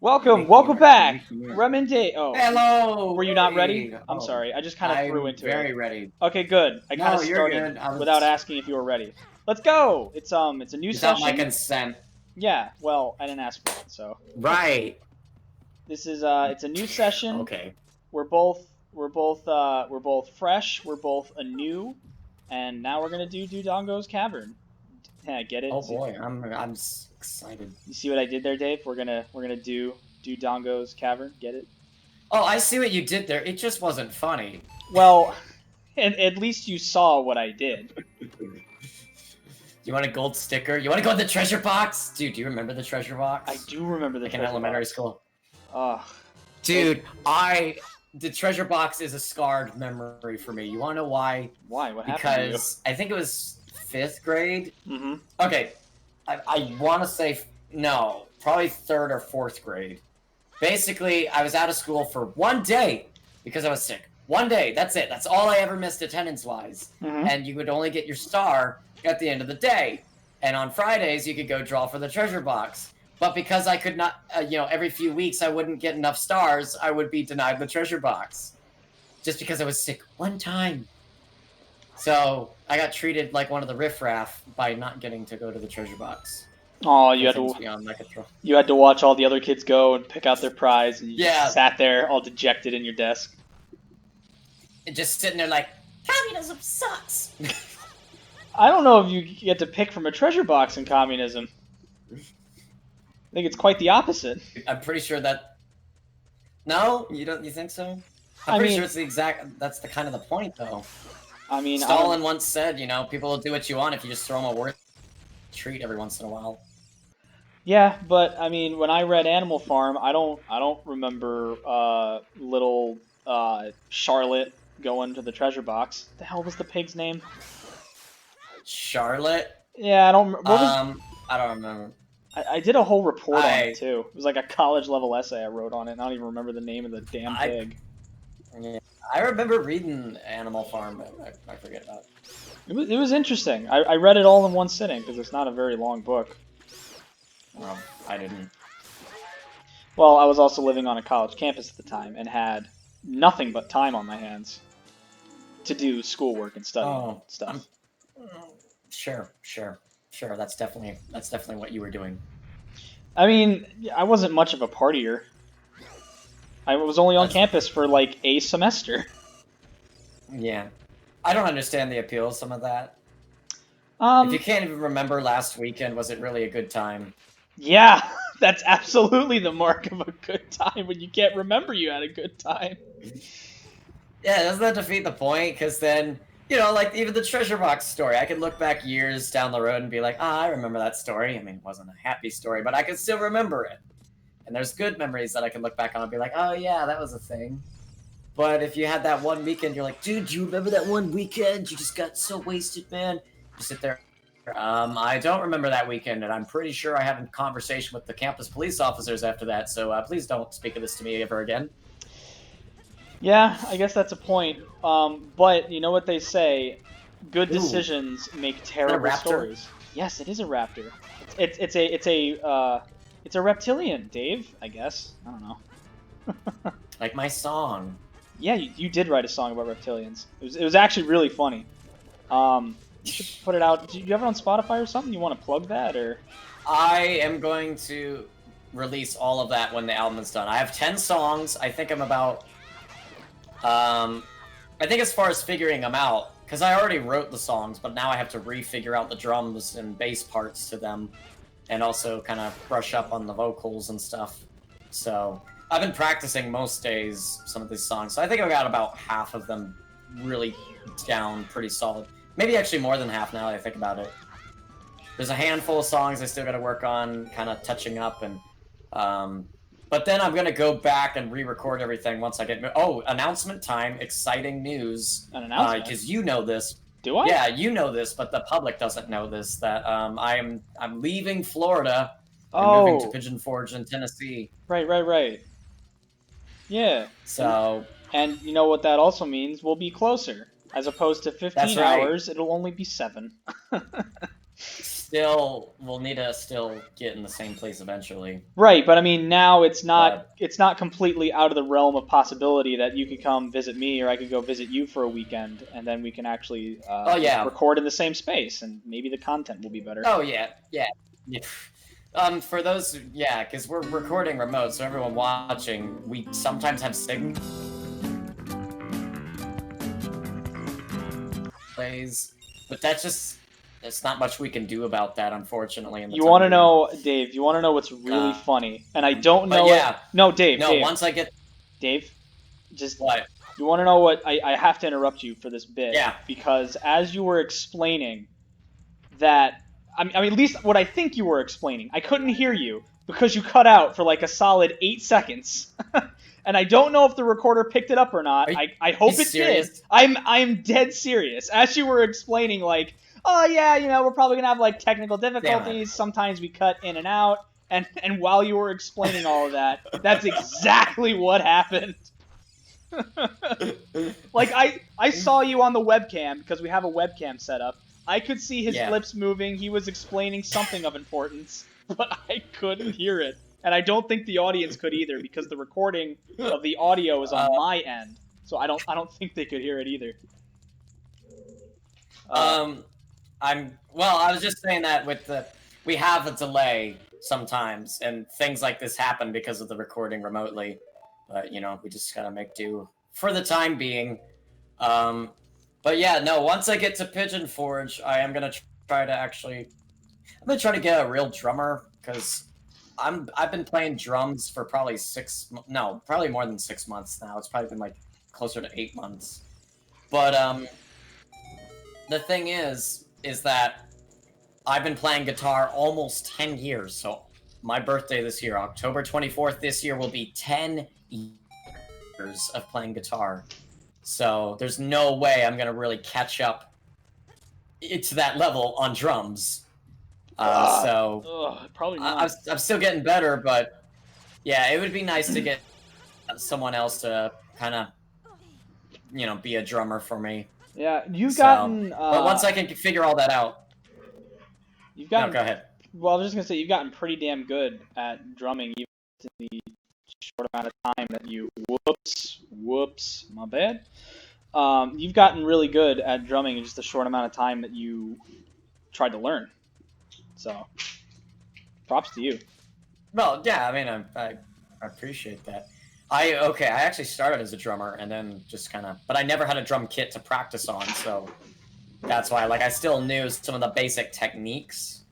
Welcome back, Rem Dave. Oh, Hello. were you not ready? Hey. I'm Oh, sorry. I just kind of threw I'm into it. very ready. Okay, good. I kind of No, you're started good. I without was asking if you were ready. Let's go. It's a new without my session. consent. Yeah. Well, I didn't ask for it, so Right. this is it's a new session. Okay. We're both fresh. We're both anew, and now we're gonna do Dodongo's Cavern. Yeah, get it? Oh boy, I'm excited. You see what I did there, Dave? We're gonna do Dodongo's Cavern. Get it? Oh, I see what you did there. It just wasn't funny. Well, at least you saw what I did. You want a gold sticker? You want to go in the treasure box? Dude, do you remember the treasure box? I do remember the Like in treasure elementary box. school. Ugh. Dude, the treasure box is a scarred memory for me. You want to know why? Why? What happened Because I think it was 5th grade. to you? Mm-hmm. Okay, I want to say no, probably 3rd or 4th grade. Basically, I was out of school for one day because I was sick. One day, that's it. That's all I ever missed attendance-wise. Mm-hmm. And you would only get your star at the end of the day. And on Fridays, you could go draw for the treasure box. But because I could not, every few weeks I wouldn't get enough stars, I would be denied the treasure box. Just because I was sick one time. So I got treated like one of the riffraff by not getting to go to the treasure box. Oh, you had to watch all the other kids go and pick out their prize, and you just sat there all dejected in your desk. And just sitting there like, communism sucks. I don't know if you get to pick from a treasure box in communism. I think it's quite the opposite. I'm pretty sure that. No, you don't. You think so? I'm I pretty mean- sure it's the exact. That's the kind of the point, though. I mean, Stalin once said, people will do what you want if you just throw them a worth treat every once in a while. yeah, but I mean, when I read Animal Farm, I don't remember little Charlotte going to the treasure box. The hell was the pig's name? Charlotte. Yeah, I don't. What was, I don't remember. I did a whole report on it too. It was like a college level essay I wrote on it. And I don't even remember the name of the damn pig. Yeah, I remember reading Animal Farm, but I forget about it. It was interesting. I read it all in one sitting because it's not a very long book. Well, I didn't. Well, I was also living on a college campus at the time and had nothing but time on my hands to do schoolwork and study stuff. Sure. That's definitely what you were doing. I mean, I wasn't much of a partier. I was only on campus for like a semester. Yeah. I don't understand the appeal of some of that. If you can't even remember last weekend, was it really a good time? Yeah, that's absolutely the mark of a good time when you can't remember you had a good time. Yeah, doesn't that defeat the point? Because then, like even the treasure box story, I could look back years down the road and be like, I remember that story. I mean, it wasn't a happy story, but I could still remember it. And there's good memories that I can look back on and be like, oh yeah, that was a thing. But if you had that one weekend, you're like, dude, do you remember that one weekend? You just got so wasted, man. You sit there. I don't remember that weekend, and I'm pretty sure I had a conversation with the campus police officers after that, so please don't speak of this to me ever again. Yeah, I guess that's a point. But you know what they say, good decisions make terrible stories. Yes, it is a raptor. It's a reptilian, Dave, I guess. I don't know. Like my song. Yeah, you did write a song about reptilians. It was actually really funny. You should put it out. Do you have it on Spotify or something? You want to plug that, or? I am going to release all of that when the album is done. I have 10 songs. I think I'm about... I think as far as figuring them out, because I already wrote the songs, but now I have to re-figure out the drums and bass parts to them, and also kind of brush up on the vocals and stuff. So I've been practicing most days some of these songs, so I think I got about half of them really down pretty solid. Maybe actually more than half now that I think about it. There's a handful of songs I still got to work on, kind of touching up, and but then I'm gonna go back and re-record everything once I get. Oh, announcement time! Exciting news! An announcement? Because you know this. Do I? Yeah, you know this, but the public doesn't know this. That I'm leaving Florida and moving to Pigeon Forge in Tennessee. Right. Yeah. So. And you know what that also means? We'll be closer. As opposed to 15 hours, it'll only be 7. we'll need to still get in the same place eventually. Right, but I mean now it's But not completely out of the realm of possibility that you could come visit me or I could go visit you for a weekend and then we can actually oh yeah, record in the same space and maybe the content will be better. oh yeah. For those, yeah, because we're recording remote, so everyone watching, we sometimes have signal plays, but there's not much we can do about that, unfortunately, in the You time want to being. know, Dave, you want to know what's really funny? And I don't But know it. yeah, No, Dave, no, Dave, once I get Dave, just what? you want to know what I have to interrupt you for this bit Yeah. because as you were explaining that I mean, at least what I think you were explaining, I couldn't hear you because you cut out for like a solid 8 seconds. And I don't know if the recorder picked it up or not. Are you, I you hope it did. serious? I'm dead serious. As you were explaining, like, oh yeah, you know, we're probably gonna have like technical Damn it. difficulties. Sometimes we cut in and out. And while you were explaining all of that, that's exactly what happened. Like I saw you on the webcam because we have a webcam set up. I could see his Yeah. lips moving. He was explaining something of importance, but I couldn't hear it. And I don't think the audience could either because the recording of the audio is on my end. So I don't think they could hear it either. Um, I was just saying that we have a delay sometimes, and things like this happen because of the recording remotely. But you know, we just gotta make do for the time being. But yeah, no. Once I get to Pigeon Forge, I am gonna try to actually. I'm gonna try to get a real drummer because I've been playing drums for probably probably more than 6 months now. It's probably been like closer to 8 months. But the thing is that I've been playing guitar almost 10 years. So my birthday this year, October 24th this year, will be 10 years of playing guitar. So there's no way I'm gonna really catch up to that level on drums. Probably not. I'm still getting better, but yeah, it would be nice to get someone else to kind of, be a drummer for me. Yeah, you've So, gotten. but once I can figure all that out, You've no, gotten. go ahead. Well, I was just gonna say you've gotten pretty damn good at drumming, even in the short amount of time that you. Whoops, my bad. You've gotten really good at drumming in just a short amount of time that you tried to learn. So, props to you. Well, yeah, I mean, I appreciate that. I actually started as a drummer and then just kind of, but I never had a drum kit to practice on, so that's why, like, I still knew some of the basic techniques.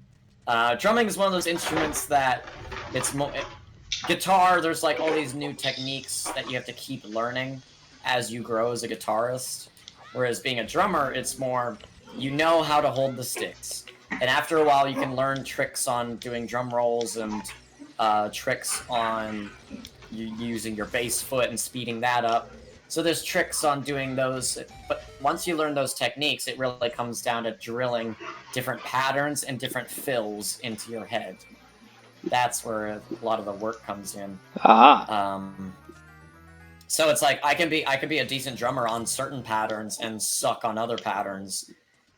Drumming is one of those instruments that guitar, there's like all these new techniques that you have to keep learning as you grow as a guitarist. Whereas being a drummer, it's more, you know how to hold the sticks. And after a while, you can learn tricks on doing drum rolls and tricks on using your bass foot and speeding that up. So there's tricks on doing those, but once you learn those techniques, it really comes down to drilling different patterns and different fills into your head. That's where a lot of the work comes in. So it's like I can be a decent drummer on certain patterns and suck on other patterns.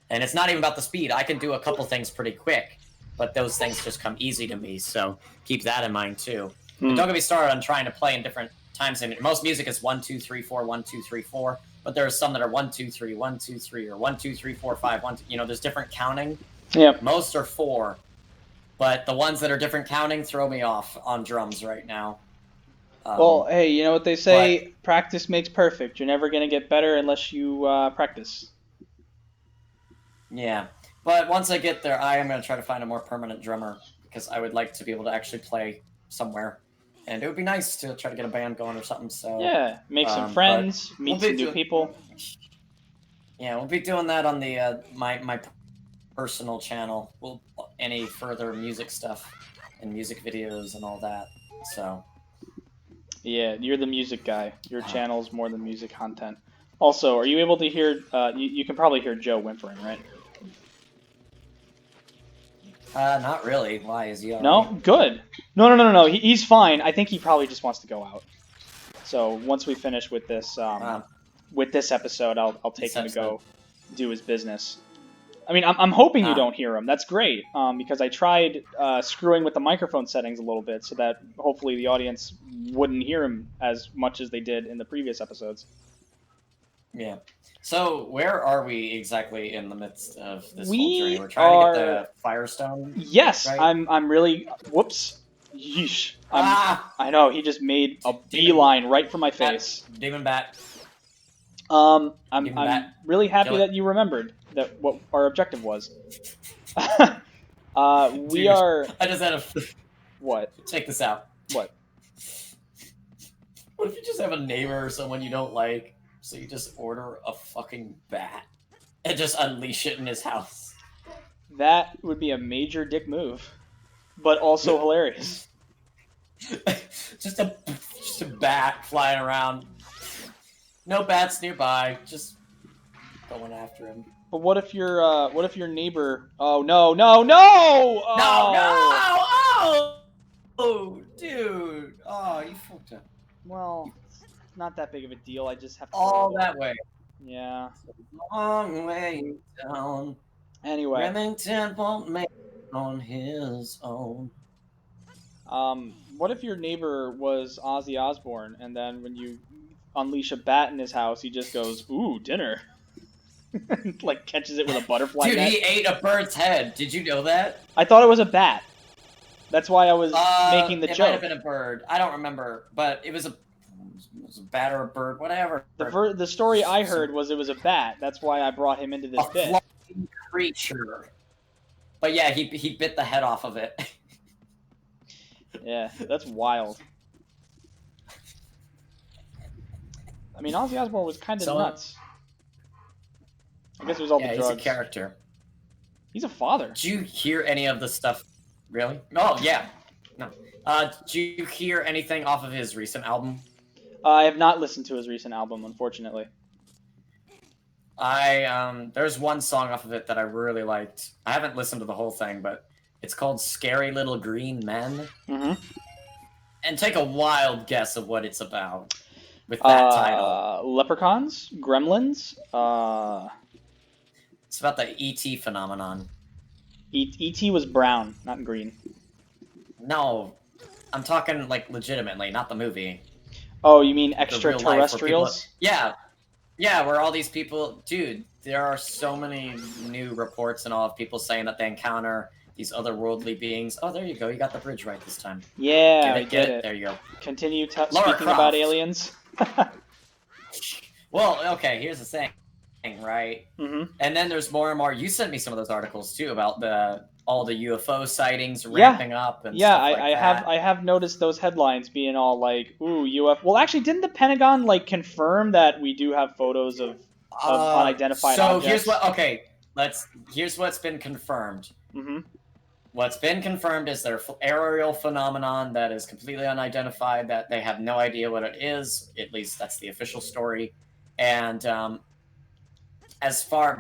And it's not even about the speed. I can do a couple things pretty quick, but those things just come easy to me. So keep that in mind too. And don't get me started on trying to play in different times. And most music is 1, 2, 3, 4, 1, 2, 3, 4. But there are some that are 1, 2, 3, 1, 2, 3, or 1, 2, 3, 4, 5, 1, 2. You know, there's different counting. Yeah. Most are 4, but the ones that are different counting throw me off on drums right now. Well, hey, you know what they say? Practice makes perfect. You're never gonna get better unless you practice. Yeah, but once I get there, I am going to try to find a more permanent drummer because I would like to be able to actually play somewhere, and it would be nice to try to get a band going or something. So yeah, make some friends, meet some new people. Yeah, we'll be doing that on the my personal channel. Any further music stuff and music videos and all that. So yeah, you're the music guy. Your channel's more than music content. Also, are you able to hear? You can probably hear Joe whimpering, right? Not really. Why is he? No, good. No. He's fine. I think he probably just wants to go out. So once we finish with this episode, I'll take him to go do his business. I mean, I'm hoping you Ah. don't hear him. That's great, because I tried screwing with the microphone settings a little bit so that hopefully the audience wouldn't hear him as much as they did in the previous episodes. Yeah. So where are we exactly in the midst of this whole journey? We We're trying to are. get the Firestone. Yes, right? I'm really. Whoops. Yeesh. Ah! I know he just made a Demon beeline right for my Bat. face. Demon Bat. I'm Demon Bat. really happy Kill it. that you remembered that what our objective was. We Dude, are. I just had a. What? Check this out. What? What if you just have a neighbor or someone you don't like, so you just order a fucking bat and just unleash it in his house? That would be a major dick move, but also hilarious. just a bat flying around. No bats nearby. Just going after him. But what if your neighbor? Oh no no no! Oh. No! Oh, dude! Oh, you fucked up. Well, it's not that big of a deal. I just have to. All that way. Yeah. Long way down. Anyway. Remington won't make it on his own. What if your neighbor was Ozzy Osbourne, and then when you unleash a bat in his house, he just goes, "Ooh, dinner," like catches it with a butterfly Dude, net? he ate a bird's head. Did you know that? I thought it was a bat. That's why I was making the it joke. Might have been a bird. I don't remember, but it was a bat or a bird, whatever. The story I heard was it was a bat. That's why I brought him into this bit. Flying creature. But yeah, he bit the head off of it. Yeah, that's wild. I mean, Ozzy Osbourne was kind of nuts. I guess it was all the drugs. He's a character. He's a father. Did you hear any of the stuff? Really? Oh, yeah. No. Did you hear anything off of his recent album? I have not listened to his recent album, unfortunately. There's one song off of it that I really liked. I haven't listened to the whole thing, but it's called Scary Little Green Men. Mm-hmm. And take a wild guess of what it's about with that title. Leprechauns? Gremlins? It's about the E.T. phenomenon. E.T. was brown, not green. No, I'm talking like legitimately, not the movie. Oh, you mean The real life where extraterrestrials? Yeah, where all these people, dude, there are so many new reports and all of people saying that they encounter these otherworldly beings. Oh, there you go. You got the bridge right this time. Yeah, Get it. There you go. Continue Lara speaking Croft. about aliens. Well, okay, here's the thing, right? Mm-hmm. And then there's more and more. You sent me some of those articles too about all the UFO sightings ramping up and stuff like that. I have noticed those headlines being all like, "Ooh, UFO." Well, actually, didn't the Pentagon like confirm that we do have photos of unidentified objects? Here's what's been confirmed. Mm-hmm. What's been confirmed is their aerial phenomenon that is completely unidentified, that they have no idea what it is. At least that's the official story. And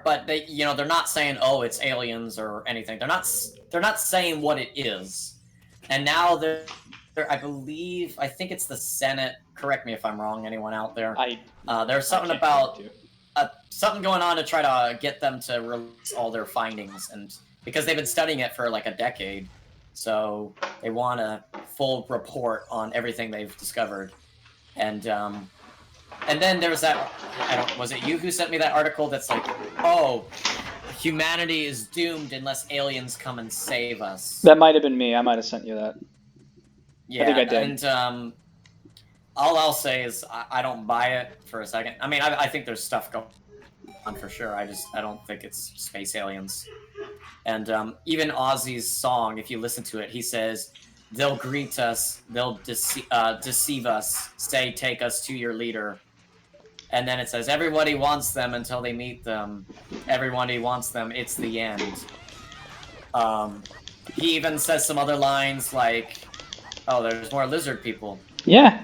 but they're not saying, oh, it's aliens or anything. They're not saying what it is. And now I think it's the Senate. Correct me if I'm wrong. Anyone out there? There's something about something going on to try to get them to release all their findings, and because they've been studying it for like a decade, so they want a full report on everything they've discovered. And then there was that. Was it you who sent me that article that's like, oh, humanity is doomed unless aliens come and save us? That might have been me. I might have sent you that. Yeah, I think I did. And all I'll say is I don't buy it for a second. I mean, I think there's stuff going on for sure. I don't think it's space aliens. And even Ozzy's song, if you listen to it, he says, "They'll greet us, they'll deceive us, say, take us to your leader." And then it says, "Everybody wants them until they meet them. Everybody wants them, it's the end." He even says some other lines like, "Oh, there's more lizard people." Yeah.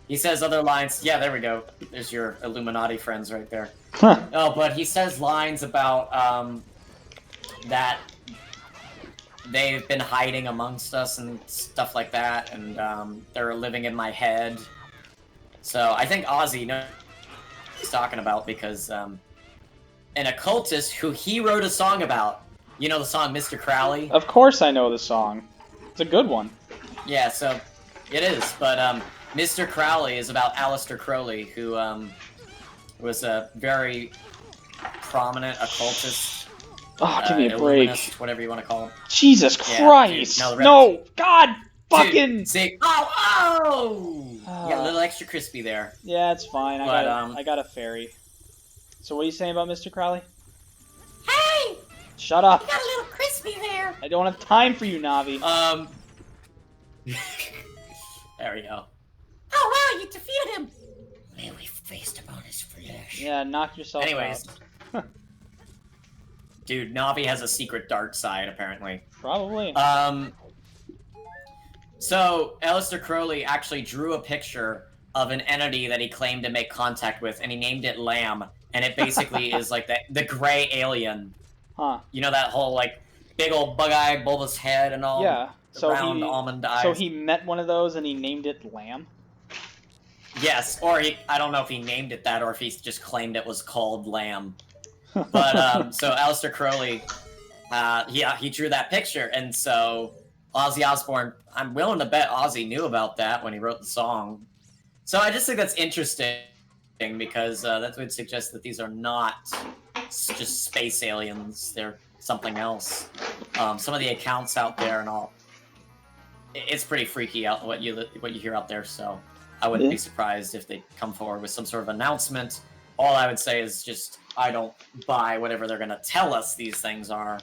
He says other lines. Yeah, there we go. There's your Illuminati friends right there. Huh. Oh, but he says lines about that they've been hiding amongst us and stuff like that, and they're living in my head. So I think Ozzy knows what he's talking about, because an occultist who he wrote a song about. You know the song Mr. Crowley? Of course I know the song. It's a good one. Yeah, so it is. But Mr. Crowley is about Aleister Crowley, who was a very prominent occultist. Oh, give me a break. Illuminist, whatever you want to call him. Jesus Christ! Dude, no, God, fucking. Dude, see, oh! Yeah, a little extra crispy there. Yeah, it's fine. I got a fairy. So what are you saying about Mr. Crowley? Hey! Shut up. You got a little crispy there. I don't have time for you, Navi. There we go. Oh wow, you defeated him. May we feast upon his flesh. Yeah, knock yourself Anyways. out. Dude, Navi has a secret dark side, apparently. Probably. So, Aleister Crowley actually drew a picture of an entity that he claimed to make contact with, and he named it Lamb, and it basically is like the gray alien. Huh. You know that whole, like, big old bug-eyed, bulbous head and all? Yeah. So round almond eyes. So he met one of those and he named it Lamb? Yes, or I don't know if he named it that or if he just claimed it was called Lamb. But, so Aleister Crowley, he drew that picture, and so Ozzy Osbourne, I'm willing to bet Ozzy knew about that when he wrote the song. So I just think that's interesting, because that would suggest that these are not just space aliens, they're something else. Some of the accounts out there and all, it's pretty freaky out what you hear out there, so I wouldn't be surprised if they come forward with some sort of announcement. All I would say is just, I don't buy whatever they're going to tell us these things are.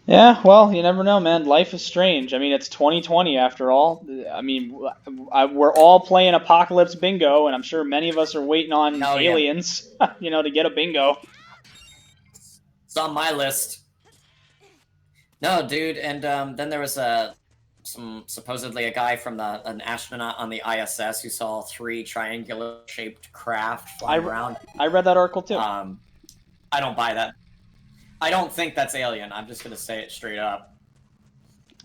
Yeah, well, you never know, man. Life is strange. I mean, it's 2020 after all. I mean, we're all playing Apocalypse Bingo, and I'm sure many of us are waiting on aliens, to get a bingo. It's on my list. No, dude, and then there was supposedly a guy from an astronaut on the ISS who saw 3 triangular-shaped craft flying around. I read that article too. I don't buy that. I don't think that's alien. I'm just gonna say it straight up.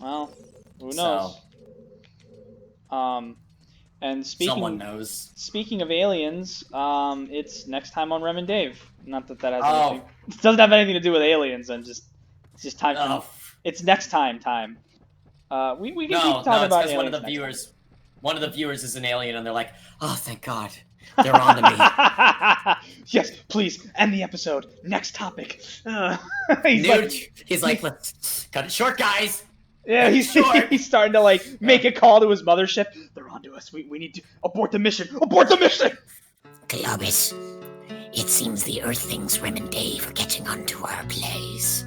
Well, who knows? And someone knows. Speaking of aliens, it's next time on Rem and Dave. Not that has anything. It doesn't have anything to do with aliens. It's just time. It's next time. We can keep talking about aliens. One of the viewers is an alien, and they're like, "Oh, thank God, they're on to me." Yes, please end the episode. Next topic. He's like, "Let's cut it short, guys." Yeah, he's starting to make a call to his mothership. They're on to us. We need to abort the mission. Abort the mission. Globus, it seems the Earthlings Rem and Dave are getting onto our plays.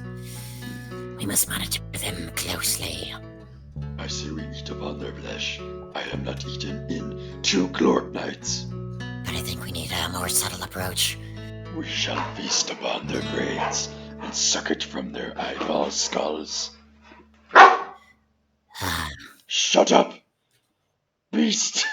We must monitor them closely. I say we eat upon their flesh. I am not eaten in 2 Glorp nights. But I think we need a more subtle approach. We shall feast upon their brains and suck it from their eyeball skulls. Shut up, beast!